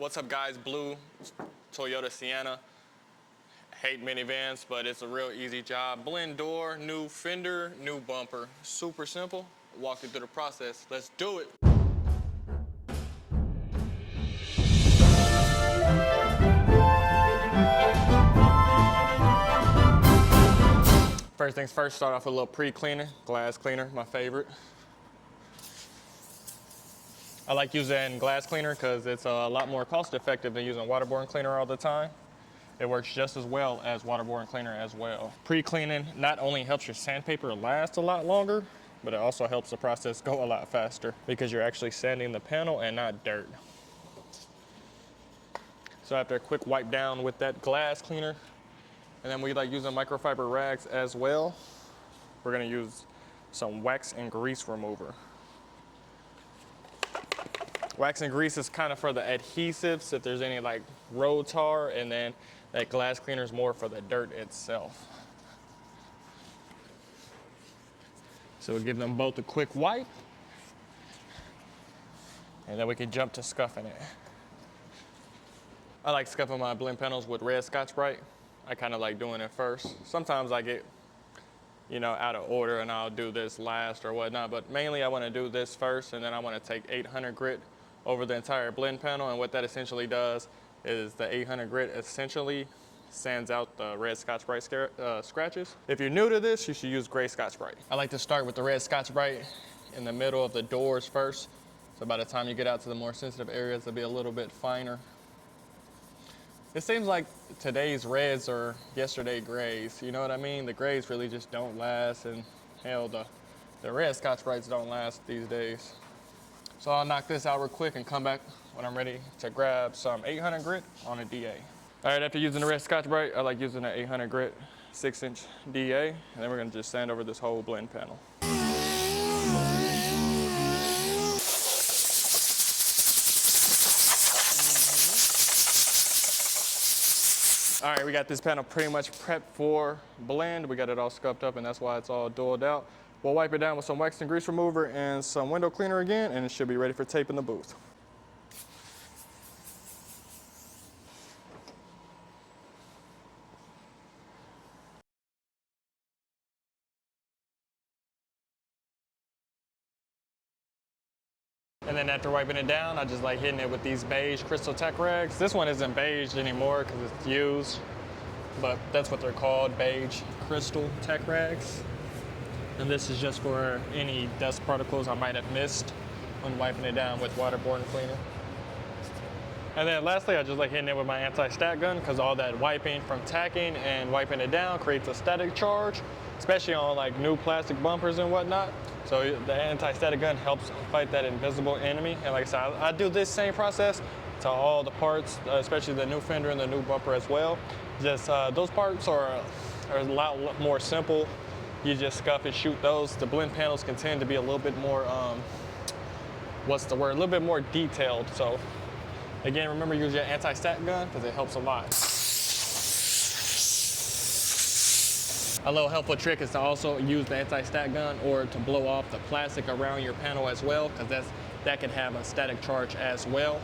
What's up guys, Blue, Toyota Sienna. Hate minivans, but it's a real easy job. Blend door, new fender, new bumper. Super simple. Walk you through the process. Let's do it. First things first, start off with a little pre-cleaning. Glass cleaner, my favorite. I like using glass cleaner because it's a lot more cost effective than using Waterborne cleaner all the time. It works just as well as Waterborne cleaner as well. Pre-cleaning not only helps your sandpaper last a lot longer, but it also helps the process go a lot faster because you're actually sanding the panel and not dirt. So after a quick wipe down with that glass cleaner, and then we like using microfiber rags as well, we're gonna use some wax and grease remover. Wax and grease is kind of for the adhesives, if there's any like road tar, and then that glass cleaner is more for the dirt itself. So we'll give them both a quick wipe, and then we can jump to scuffing it. I like scuffing my blend panels with red Scotch-Brite. I kind of like doing it first. Sometimes I get, out of order and I'll do this last or whatnot, but mainly I want to do this first, and then I want to take 800 grit over the entire blend panel, and what that essentially does is the 800 grit essentially sands out the red Scotch-Brite scratches. If you're new to this, you should use gray Scotch-Brite. I like to start with the red Scotch-Brite in the middle of the doors first, so by the time you get out to the more sensitive areas, it'll be a little bit finer. It seems like today's reds are yesterday grays, you know what I mean? The grays really just don't last, and hell, the red Scotch-Brites don't last these days. So I'll knock this out real quick and come back when I'm ready to grab some 800 grit on a DA. All right, after using the red Scotch-Brite, I like using an 800 grit 6-inch DA, and then we're gonna just sand over this whole blend panel. All right, we got this panel pretty much prepped for blend. We got it all scuffed up, and that's why it's all dulled out. We'll wipe it down with some wax and grease remover and some window cleaner again, and it should be ready for tape in the booth. And then after wiping it down, I just like hitting it with these beige crystal tack rags. This one isn't beige anymore because it's used, but that's what they're called, beige crystal tack rags. And this is just for any dust particles I might have missed when wiping it down with Waterborne cleaner. And then lastly, I just like hitting it with my anti-stat gun because all that wiping from tacking and wiping it down creates a static charge, especially on like new plastic bumpers and whatnot. So the anti-static gun helps fight that invisible enemy. And like I said, I do this same process to all the parts, especially the new fender and the new bumper as well. Just those parts are a lot more simple. You just scuff and shoot those. The blend panels can tend to be a little bit more, a little bit more detailed. So again, remember, use your anti-stat gun because it helps a lot. A little helpful trick is to also use the anti-stat gun or to blow off the plastic around your panel as well, because that can have a static charge as well.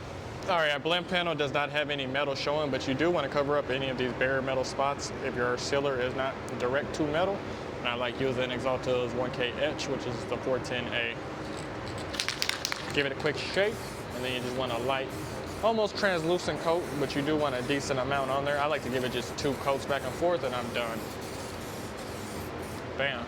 All right, our blend panel does not have any metal showing, but you do want to cover up any of these bare metal spots if your sealer is not direct to metal. And I like using Axalta's 1K etch, which is the 410A. Give it a quick shake, and then you just want a light, almost translucent coat, but you do want a decent amount on there. I like to give it just 2 coats back and forth, and I'm done. Bam.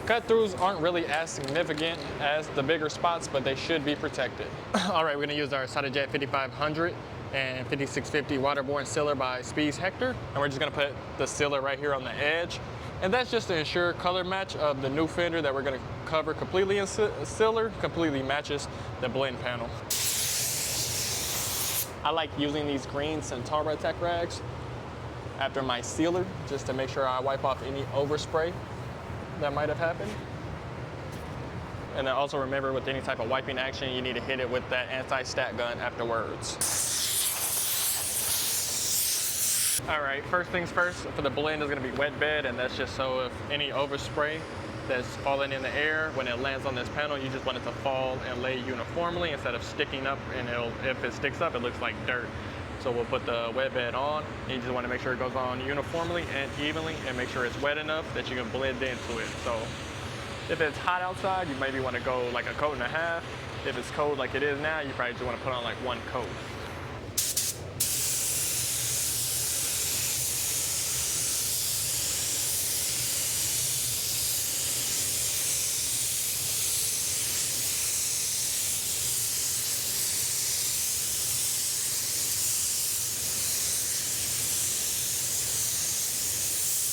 Cut-throughs aren't really as significant as the bigger spots, but they should be protected. All right, we're gonna use our Jet 5500 and 5650 Waterborne sealer by Spies Hector, and we're just gonna put the sealer right here on the edge. And that's just to ensure color match of the new fender that we're gonna cover completely in sealer, completely matches the blend panel. I like using these green Centaura tack rags after my sealer, just to make sure I wipe off any overspray that might have happened. And then also remember, with any type of wiping action, you need to hit it with that anti-stat gun afterwards. All right, first things first, for the blend is gonna be wet bed, and that's just so if any overspray that's falling in the air, when it lands on this panel, you just want it to fall and lay uniformly instead of sticking up, and if it sticks up, it looks like dirt. So we'll put the wet bed on, and you just want to make sure it goes on uniformly and evenly, and make sure it's wet enough that you can blend into it. So if it's hot outside, you maybe want to go like a coat and a half. If it's cold like it is now, you probably just want to put on like one coat.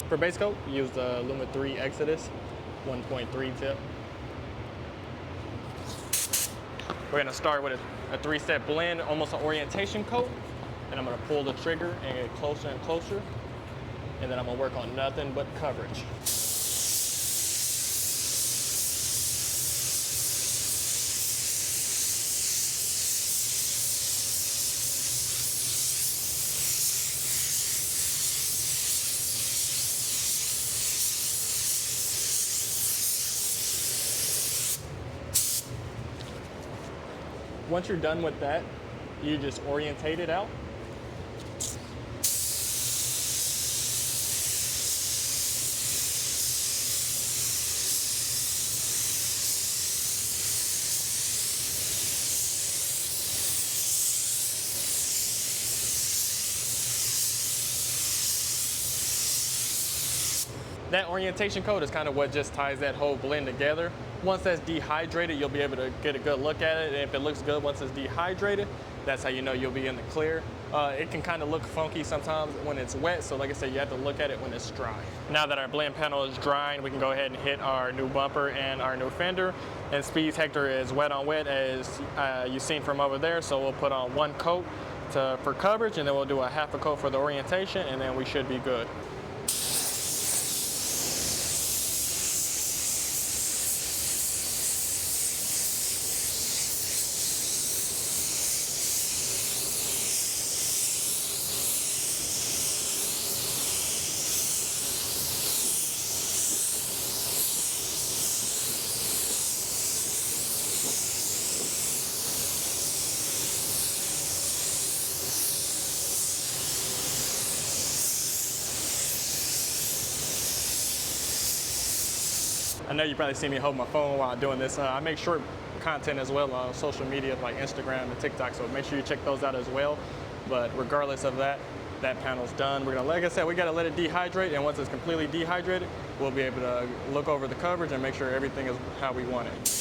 For base coat, use the Luma 3 Exodus 1.3 tip. We're gonna start with a 3-step blend, almost an orientation coat. And I'm gonna pull the trigger and get closer and closer. And then I'm gonna work on nothing but coverage. Once you're done with that, you just orientate it out. That orientation coat is kind of what just ties that whole blend together. Once that's dehydrated, you'll be able to get a good look at it. And if it looks good once it's dehydrated, that's how you know you'll be in the clear. It can kind of look funky sometimes when it's wet. So like I said, you have to look at it when it's dry. Now that our blend panel is drying, we can go ahead and hit our new bumper and our new fender. And Spies Hector is wet on wet, as you've seen from over there. So we'll put on one coat for coverage, and then we'll do a half a coat for the orientation, and then we should be good. I know you probably see me hold my phone while doing this. I make short content as well on social media like Instagram and TikTok, so make sure you check those out as well. But regardless of that, that panel's done. We're gonna, like I said, we gotta let it dehydrate, and once it's completely dehydrated, we'll be able to look over the coverage and make sure everything is how we want it.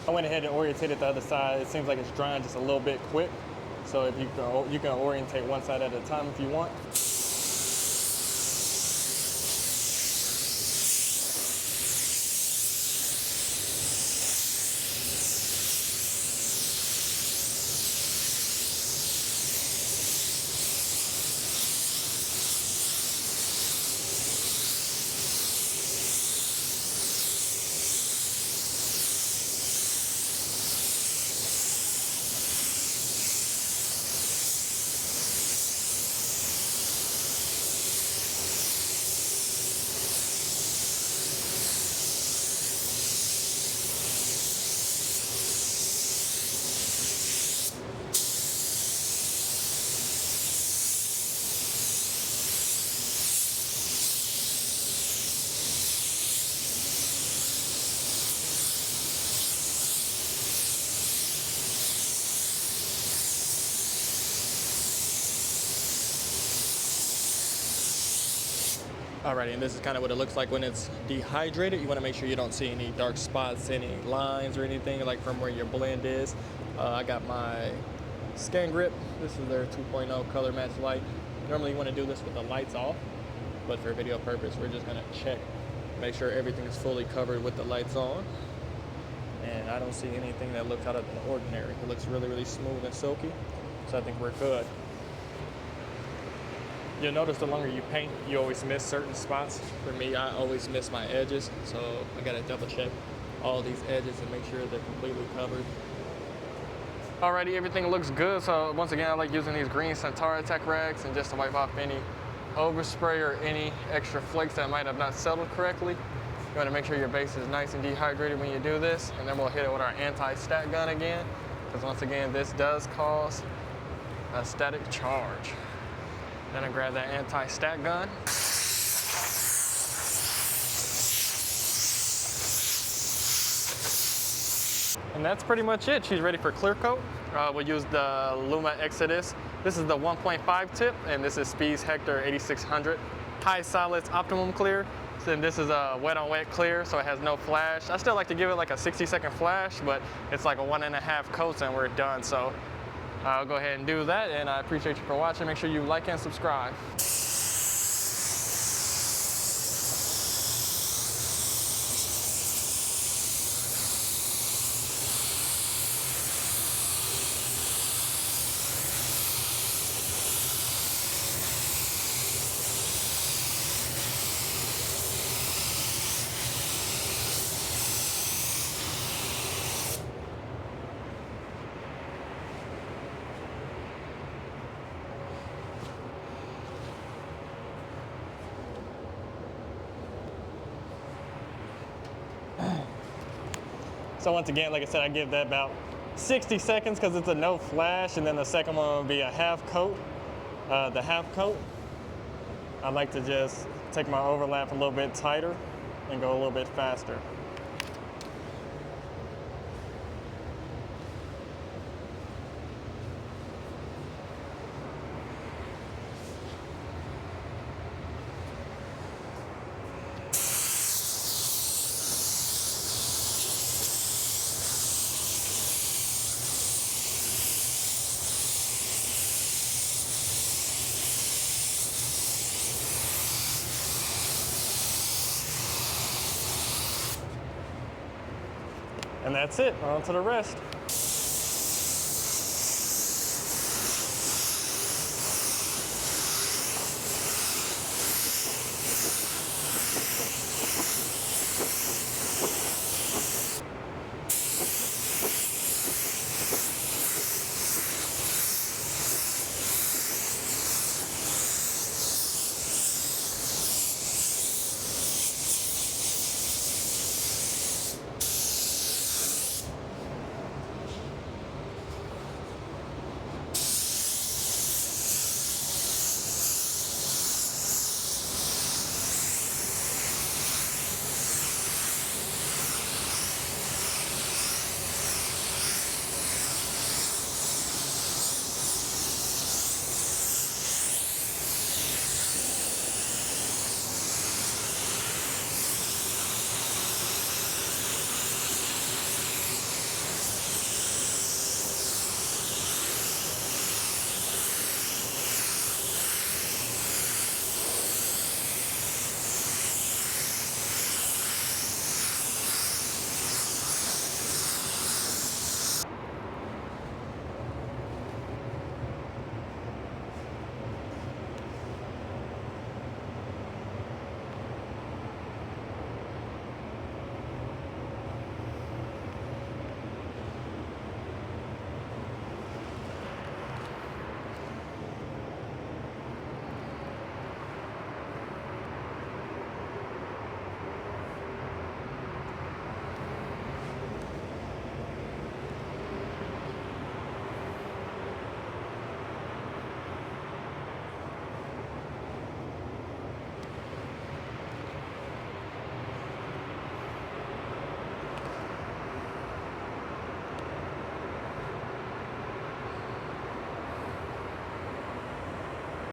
I went ahead and orientated the other side. It seems like it's drying just a little bit quick. So if you can orientate one side at a time if you want. Alrighty, and this is kind of what it looks like when it's dehydrated. You want to make sure you don't see any dark spots, any lines or anything like from where your blend is. I got my Scan Grip. This is their 2.0 color match light. Normally you want to do this with the lights off, but for video purpose, we're just going to check, make sure everything is fully covered with the lights on. And I don't see anything that looks out of the ordinary. It looks really, really smooth and silky, so I think we're good. You'll notice the longer you paint, you always miss certain spots. For me, I always miss my edges, so I gotta double check all these edges and make sure they're completely covered. Alrighty, everything looks good. So once again, I like using these green Centaur Tech rags and just to wipe off any overspray or any extra flakes that might have not settled correctly. You wanna make sure your base is nice and dehydrated when you do this, and then we'll hit it with our anti-stack gun again, because once again, this does cause a static charge. Then I grab that anti-stack gun. And that's pretty much it. She's ready for clear coat. We'll use the Luma Exodus. This is the 1.5 tip, and this is Spies Hector 8600. High solids optimum clear. Then this is a wet on wet clear, so it has no flash. I still like to give it like a 60-second flash, but it's like a 1.5 coats and we're done. So I'll go ahead and do that, and I appreciate you for watching. Make sure you like and subscribe. So once again, like I said, I give that about 60 seconds because it's a no flash, and then the second one will be a half coat. The half coat, I like to just take my overlap a little bit tighter and go a little bit faster. And that's it, on to the rest.